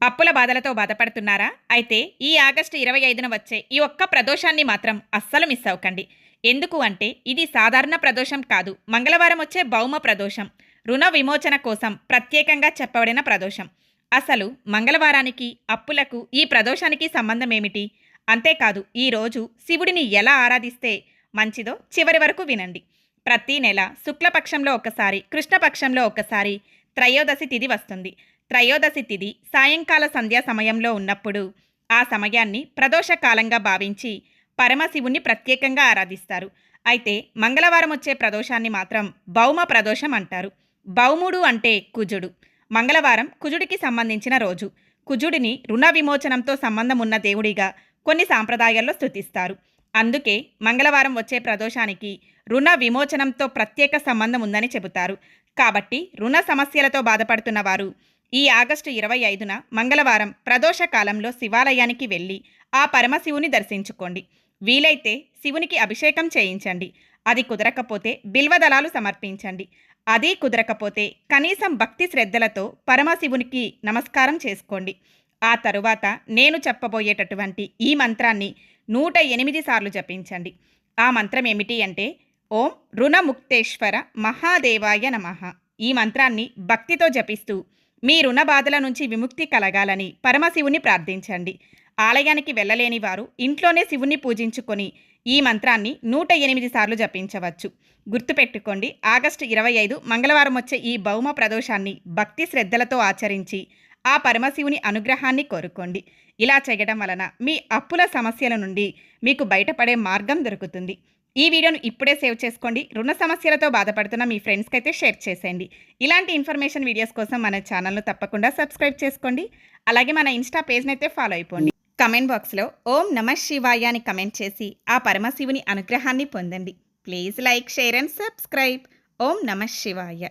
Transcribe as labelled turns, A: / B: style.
A: అప్పుల బాధలతో బాధపడుతున్నారా? అయితే ఈ ఆగస్టు 25న వచ్చే ఈ ఒక్క ప్రదోషాన్ని మాత్రం అస్సలు మిస్ అవ్వకండి. ఎందుకు అంటే ఇది సాధారణ ప్రదోషం కాదు. మంగళవారం వచ్చే భౌమ ప్రదోషం. రుణ విమోచన కోసం ప్రత్యేకంగా చెప్పబడిన ప్రదోషం. అసలు మంగళవారానికి, అప్పులకు ఈ ప్రదోషానికి సంబంధం ఏమిటి? అంతేకాదు ఈరోజు శివుడిని ఎలా ఆరాధిస్తే మంచిదో చివరి వరకు వినండి. ప్రతి నెల శుక్లపక్షంలో ఒకసారి, కృష్ణపక్షంలో ఒకసారి త్రయోదశి తిథి వస్తుంది. త్రయోదశి తిథి సాయంకాల సంధ్యా సమయంలో ఉన్నప్పుడు ఆ సమయాన్ని ప్రదోష కాలంగా భావించి పరమశివుణ్ణి ప్రత్యేకంగా ఆరాధిస్తారు. అయితే మంగళవారం వచ్చే ప్రదోషాన్ని మాత్రం భౌమ ప్రదోషం అంటారు. భౌముడు అంటే కుజుడు. మంగళవారం కుజుడికి సంబంధించిన రోజు. కుజుడిని రుణ విమోచనంతో సంబంధం ఉన్న దేవుడిగా కొన్ని సాంప్రదాయాల్లో స్తుతిస్తారు. అందుకే మంగళవారం వచ్చే ప్రదోషానికి రుణ విమోచనంతో ప్రత్యేక సంబంధం ఉందని చెబుతారు. కాబట్టి రుణ సమస్యలతో బాధపడుతున్న వారు ఈ ఆగస్టు 25న మంగళవారం ప్రదోష కాలంలో శివాలయానికి వెళ్ళి ఆ పరమశివుని దర్శించుకోండి. వీలైతే శివునికి అభిషేకం చేయించండి. అది కుదరకపోతే బిల్వదళాలు సమర్పించండి. అది కుదరకపోతే కనీసం భక్తి శ్రద్ధలతో పరమశివునికి నమస్కారం చేసుకోండి. ఆ తరువాత నేను చెప్పబోయేటటువంటి ఈ మంత్రాన్ని 108 సార్లు జపించండి. ఆ మంత్రం ఏమిటి అంటే ఓం రుణముక్తేశ్వర మహాదేవాయ నమః. ఈ మంత్రాన్ని భక్తితో జపిస్తూ మీ రుణ బాధల నుంచి విముక్తి కలగాలని పరమశివుని ప్రార్థించండి. ఆలయానికి వెళ్ళలేని వారు ఇంట్లోనే శివుని పూజించుకొని ఈ మంత్రాన్ని 108 సార్లు జపించవచ్చు. గుర్తుపెట్టుకోండి, ఆగస్టు 25 మంగళవారం వచ్చే ఈ భౌమ ప్రదోషాన్ని భక్తి శ్రద్ధలతో ఆచరించి ఆ పరమశివుని అనుగ్రహాన్ని కోరుకోండి. ఇలా చేయడం వలన మీ అప్పుల సమస్యల నుండి మీకు బయటపడే మార్గం దొరుకుతుంది. ఈ వీడియోను ఇప్పుడే సేవ్ చేసుకోండి. రుణ సమస్యలతో బాధపడుతున్న మీ ఫ్రెండ్స్కి అయితే షేర్ చేసేయండి. ఇలాంటి ఇన్ఫర్మేషన్ వీడియోస్ కోసం మన ఛానల్ను తప్పకుండా సబ్స్క్రైబ్ చేసుకోండి. అలాగే మన ఇన్స్టా పేజ్ని అయితే ఫాలో అయిపోండి. కమెంట్ బాక్స్లో ఓం నమః శివాయ అని కమెంట్ చేసి ఆ పరమశివుని అనుగ్రహాన్ని పొందండి. Please like, share and subscribe. ఓం నమః శివాయ.